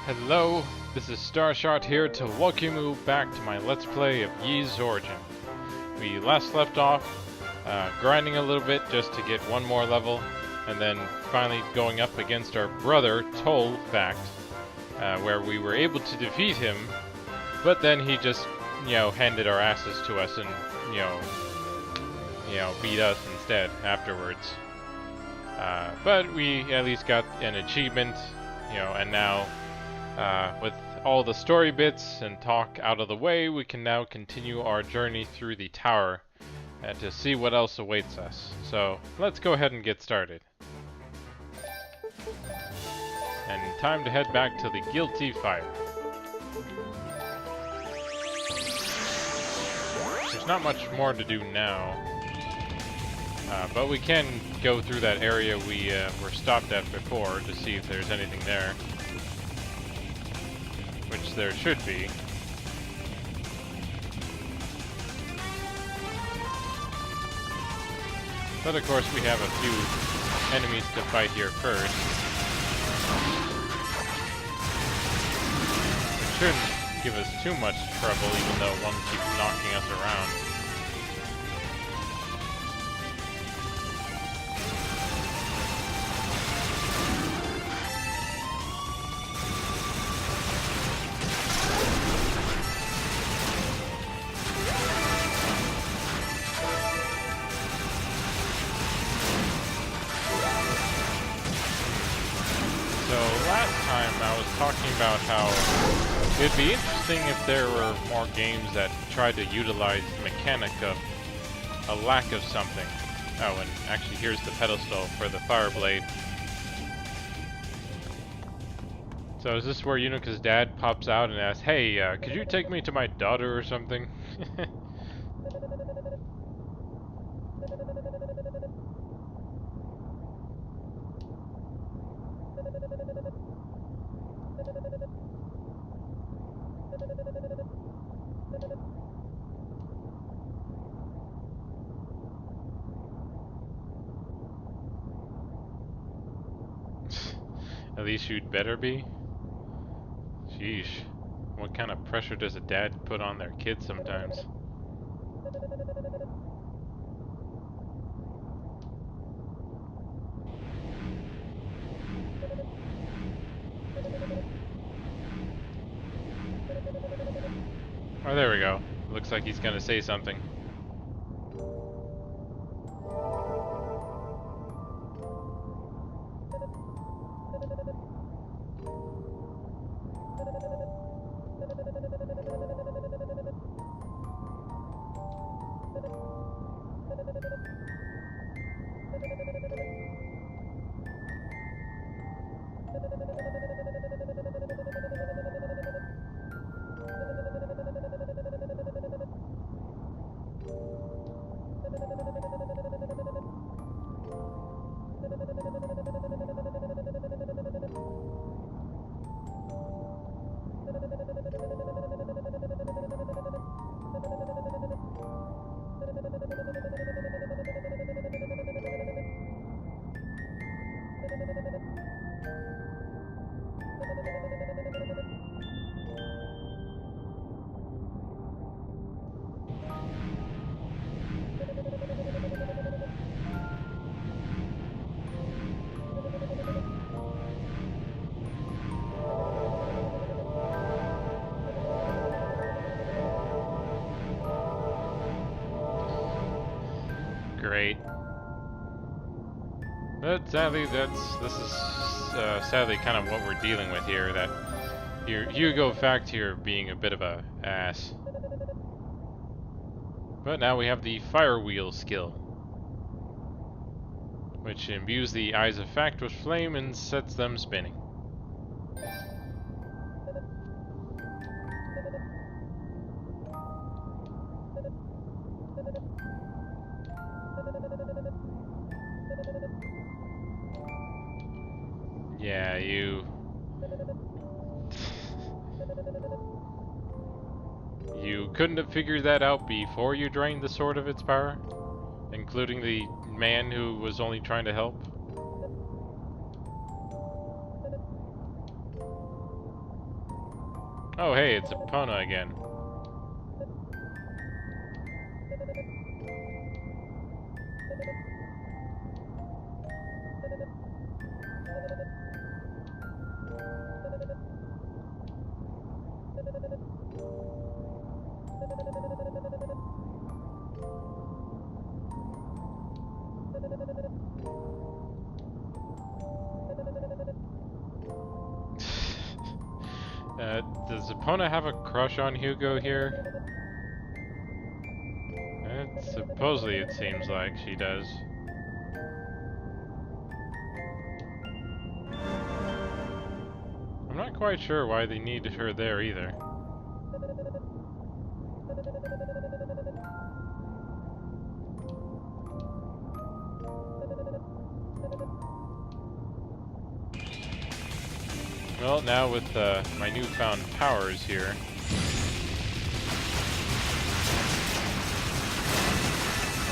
Hello, this is Starshot here to welcome you back to my Let's Play of Ys Origin. We last left off grinding a little bit just to get one more level, and then finally going up against our brother, Toll, where we were able to defeat him, but then he just, handed our asses to us and, beat us instead afterwards. But we at least got an achievement, and now with all the story bits and talk out of the way, we can now continue our journey through the tower to see what else awaits us. So let's go ahead and get started. And time to head back to the Guilty Fire. There's not much more to do now, but we can go through that area we were stopped at before to see if there's anything there. Which there should be. But of course we have a few enemies to fight here first. It shouldn't give us too much trouble, even though one keeps knocking us around. Talking about how it'd be interesting if there were more games that tried to utilize the mechanic of a lack of something. Oh, and actually here's the pedestal for the fire blade. So is this where Yunuka's dad pops out and asks, "Hey, could you take me to my daughter or something?" At least you'd better be. Sheesh. What kind of pressure does a dad put on their kids sometimes? Oh, there we go. Looks like he's gonna say something. Great. But sadly, this is sadly kind of what we're dealing with here, that you go back to your being a bit of a ass. But now we have the fire wheel skill, which imbues the eyes of fact with flame and sets them spinning. Yeah, You couldn't have figured that out before you drained the sword of its power? Including the man who was only trying to help? Oh hey, it's Epona again. Does Epona have a crush on Hugo here? Supposedly it seems like she does. I'm not quite sure why they need her there either. Well, now with my newfound powers here,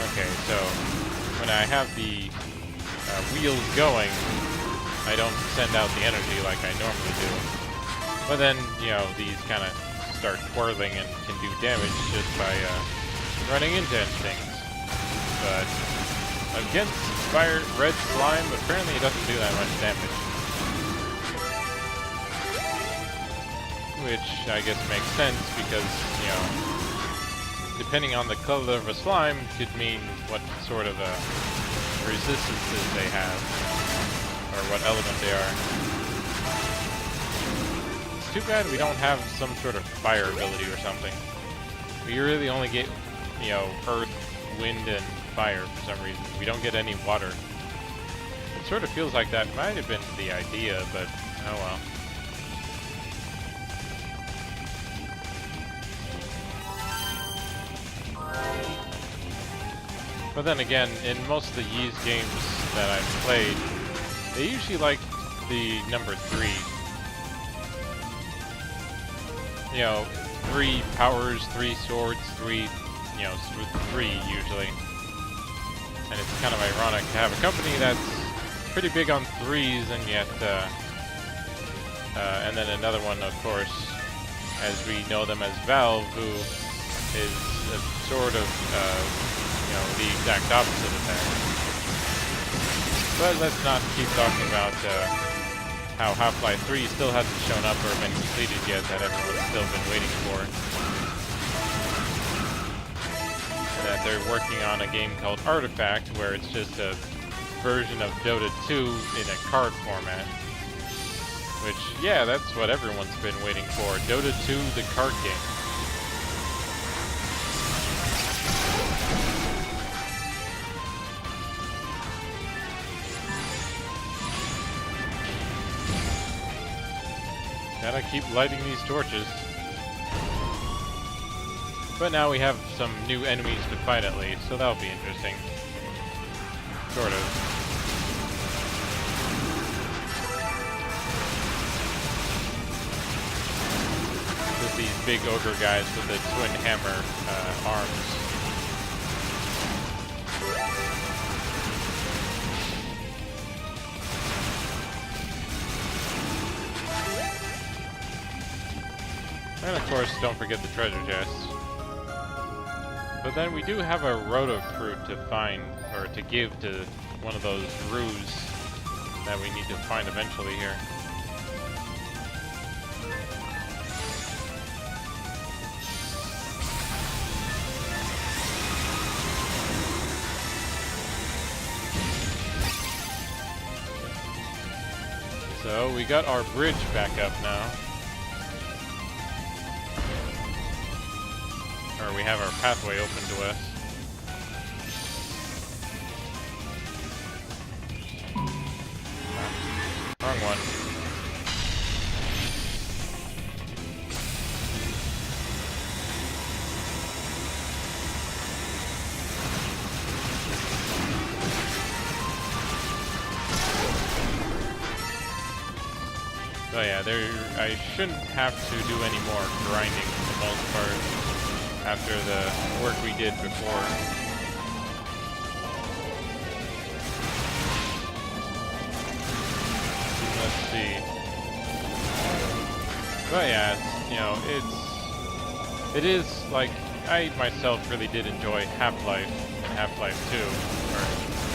okay, so when I have the wheels going, I don't send out the energy like I normally do. But then, you know, these kind of start twirling and can do damage just by running into things. But against fire red slime, apparently it doesn't do that much damage. Which I guess makes sense because, you know, depending on the color of a slime could mean what sort of resistances they have, or what element they are. It's too bad we don't have some sort of fire ability or something. We really only get, you know, earth, wind, and fire for some reason. We don't get any water. It sort of feels like that might have been the idea, but oh well. But then again, in most of the Ys games that I've played, they usually like the number 3. You know, 3 powers, 3 swords, 3, you know, 3 usually. And it's kind of ironic to have a company that's pretty big on 3s and yet, and then another one, of course, as we know them as Valve, who is a sort of, you know, the exact opposite of that. But let's not keep talking about how Half-Life 3 still hasn't shown up or been completed yet that everyone's still been waiting for. That they're working on a game called Artifact, where it's just a version of Dota 2 in a card format. Which, yeah, that's what everyone's been waiting for. Dota 2, the card game. Gotta keep lighting these torches. But now we have some new enemies to fight at least, so that'll be interesting. Sort of. Just these big ogre guys with the twin hammer arms. And of course, don't forget the treasure chests. But then we do have a roto fruit to find, or to give to one of those roos that we need to find eventually here. So we got our bridge back up now. Or we have our pathway open to us. Wrong one. So yeah, I shouldn't have to do any more grinding for the most part. After the work we did before. Let's see. But yeah, it is like, I myself really did enjoy Half-Life and Half-Life 2. Or,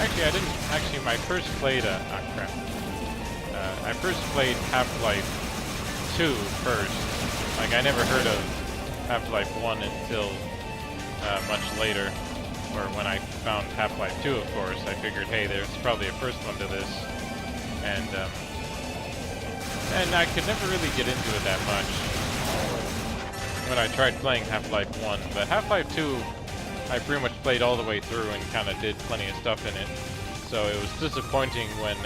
actually, I didn't, actually, my first played, crap. I first played Half-Life 2 first. Like, I never heard of Half-Life 1 until much later. Or when I found Half-Life 2, of course, I figured, hey, there's probably a first one to this. And I could never really get into it that much when I tried playing Half-Life 1. But Half-Life 2, I pretty much played all the way through and kind of did plenty of stuff in it. So it was disappointing when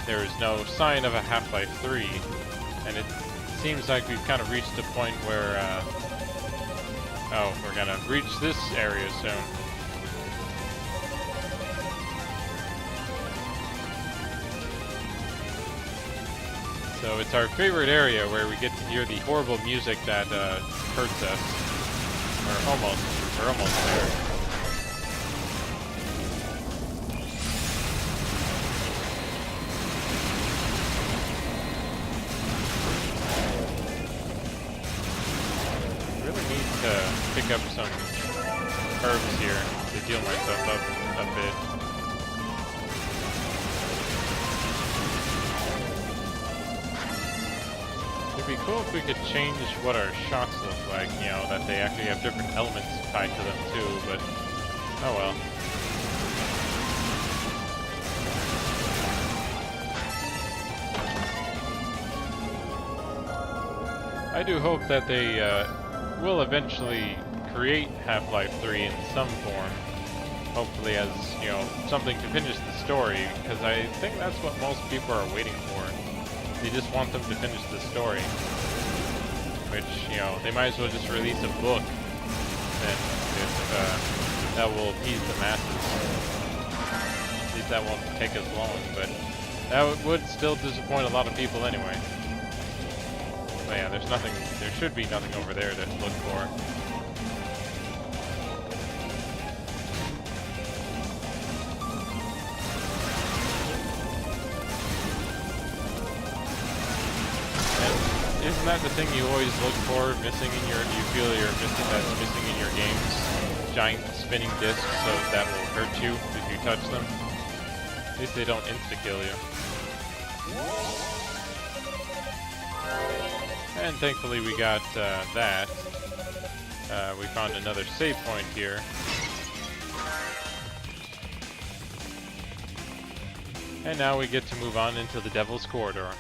there was no sign of a Half-Life 3. And it seems like we've kind of reached a point where, oh, we're gonna reach this area soon. So it's our favorite area where we get to hear the horrible music that hurts us. We're almost there. Really need to pick up some herbs here to heal myself up a bit. It'd be cool if we could change what our shots look like, you know, that they actually have different elements tied to them too, but oh well. I do hope that they will eventually create Half-Life 3 in some form, hopefully as, you know, something to finish the story, because I think that's what most people are waiting for. They just want them to finish the story. Which, you know, they might as well just release a book then, if that will appease the masses. At least that won't take as long, but that would still disappoint a lot of people anyway. But yeah, there should be nothing over there to look for. Isn't that the thing you always look for, missing in your, you feel that's missing in your games? Giant spinning discs, so that will hurt you if you touch them. At least they don't insta-kill you. And thankfully we got that. We found another save point here. And now we get to move on into the Devil's Corridor.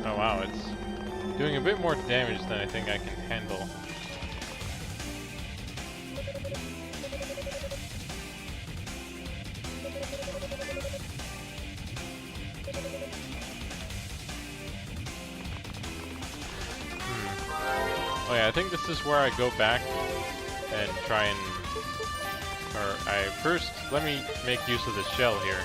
Oh wow, it's doing a bit more damage than I think I can handle. Oh yeah, I think this is where I go back and try and... let me make use of the shell here.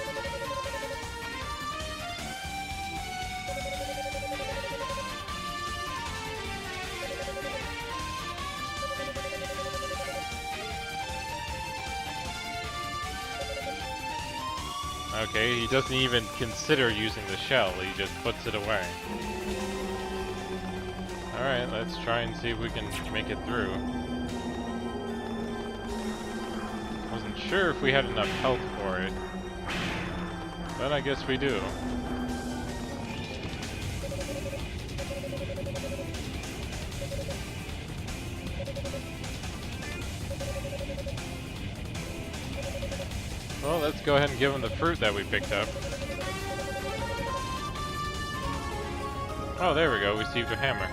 Okay, he doesn't even consider using the shell, he just puts it away. Alright, let's try and see if we can make it through. Wasn't sure if we had enough health for it, but I guess we do. Well, let's go ahead and give him the fruit that we picked up. Oh, there we go, we received a hammer.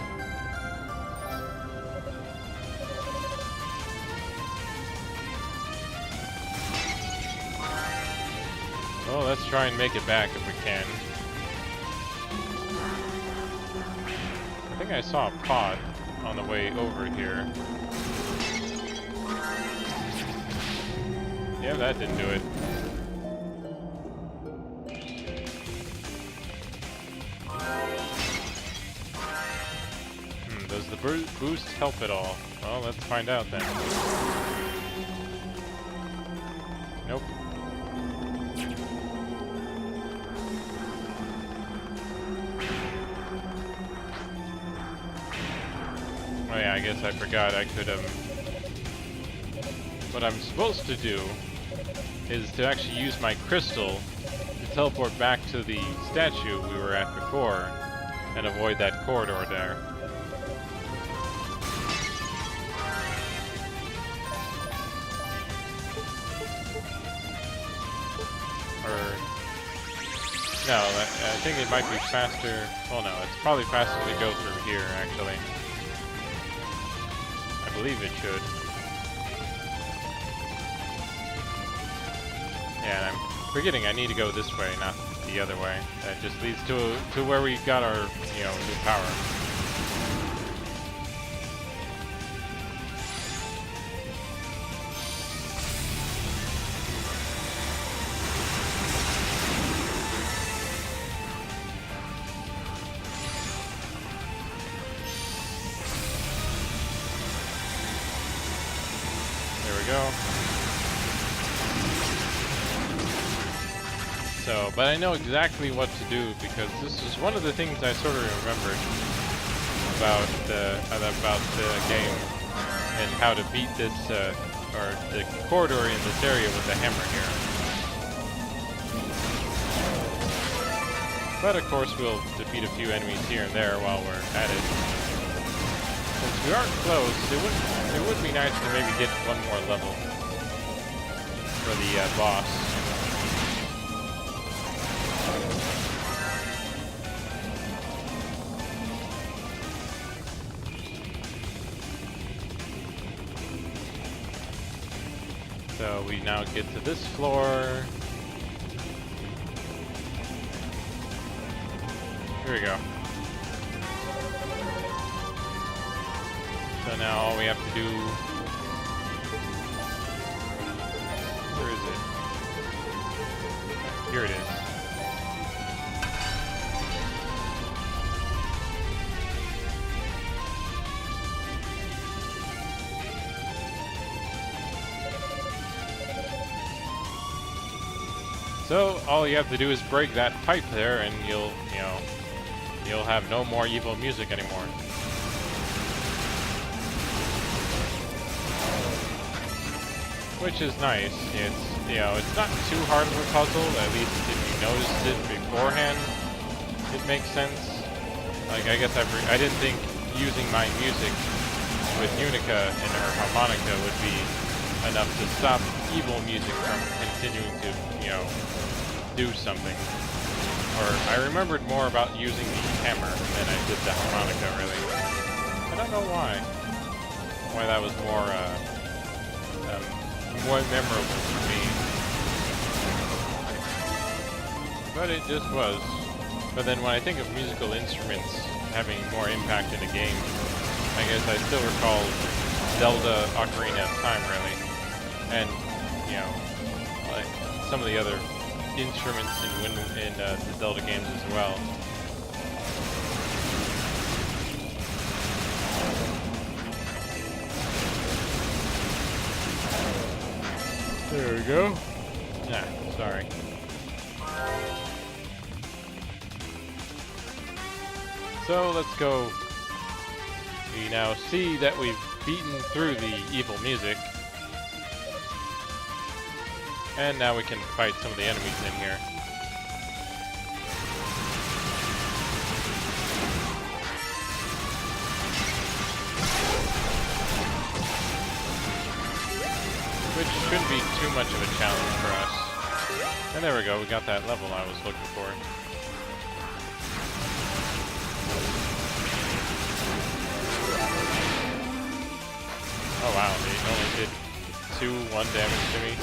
Well, let's try and make it back if we can. I think I saw a pot on the way over here. Yeah, that didn't do it. Does the boost help at all? Well, let's find out then. Nope. I guess I forgot I could, what I'm supposed to do is to actually use my crystal to teleport back to the statue we were at before and avoid that corridor there. No, I think it might be faster. Well, no, it's probably faster to go through here, actually. I believe it should. Yeah, and I'm forgetting I need to go this way, not the other way. That just leads to where we got our, new power. Go. So, but I know exactly what to do because this is one of the things I sort of remembered about the game and how to beat this or the corridor in this area with the hammer here. But of course, we'll defeat a few enemies here and there while we're at it. Since we aren't close, it would be nice to maybe get one more level for the boss. So we now get to this floor. Here we go. So now all we have to do... Where is it? Here it is. So all you have to do is break that pipe there and you'll have no more evil music anymore. Which is nice. It's not too hard of a puzzle, at least if you noticed it beforehand, it makes sense. Like, I guess I didn't think using my music with Unica and her harmonica would be enough to stop evil music from continuing to, do something. Or, I remembered more about using the hammer than I did the harmonica, really. I don't know why. Why that was more memorable for me. But it just was. But then when I think of musical instruments having more impact in a game, I guess I still recall Zelda Ocarina of Time, really. And, like some of the other instruments in the Zelda games as well. There we go. Nah, sorry. So let's go. We now see that we've beaten through the evil music. And now we can fight some of the enemies in here. Which shouldn't be too much of a challenge for us. And there we go, we got that level I was looking for. Oh wow, they only did 1 damage to me.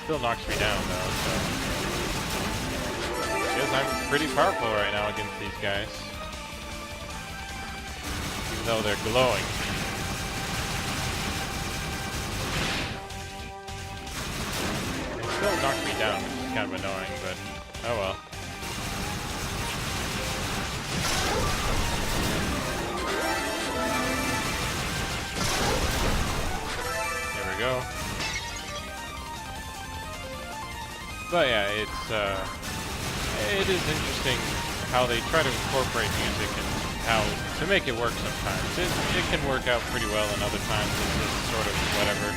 Still knocks me down though, so... Because I'm pretty powerful right now against these guys. Even though they're glowing. Still knocked me down, which is kind of annoying, but oh well. There we go. But yeah, it is interesting how they try to incorporate music how to make it work sometimes. It can work out pretty well, and other times it's just sort of whatever.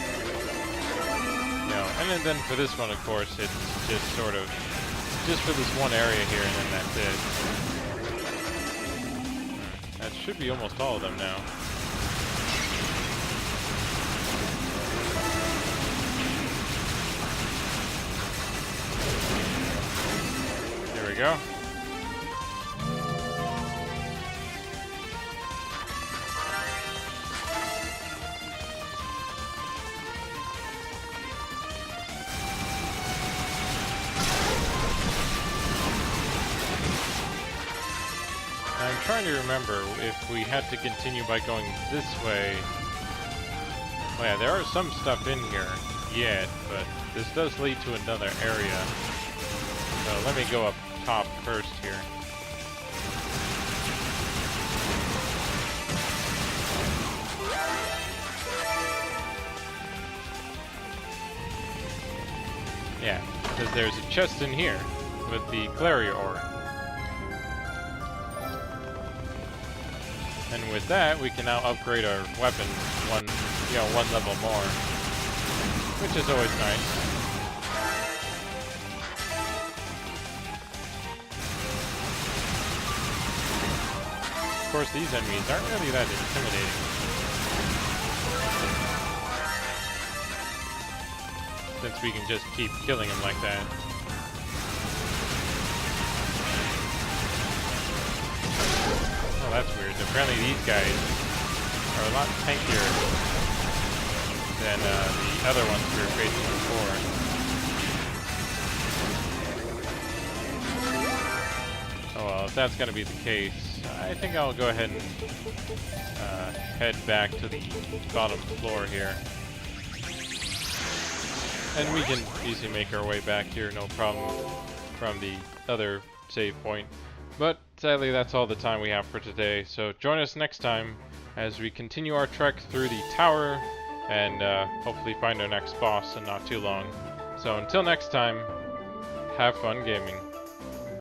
You know, and then for this one, of course, it's just sort of just for this one area here, and then that's it. That should be almost all of them now. There we go. I'm trying to remember if we had to continue by going this way. Oh yeah, there are some stuff in here yet, but this does lead to another area. So let me go up top first here. Yeah, because there's a chest in here with the Clarier ore. And with that, we can now upgrade our weapon one level more, which is always nice. Of course, these enemies aren't really that intimidating, since we can just keep killing them like that. Oh, that's weird. Apparently these guys are a lot tankier than the other ones we were facing before. Oh well, if that's going to be the case, I think I'll go ahead and head back to the bottom floor here. And we can easily make our way back here, no problem, from the other save point. But sadly, that's all the time we have for today. So join us next time as we continue our trek through the tower and hopefully find our next boss in not too long. So until next time, have fun gaming.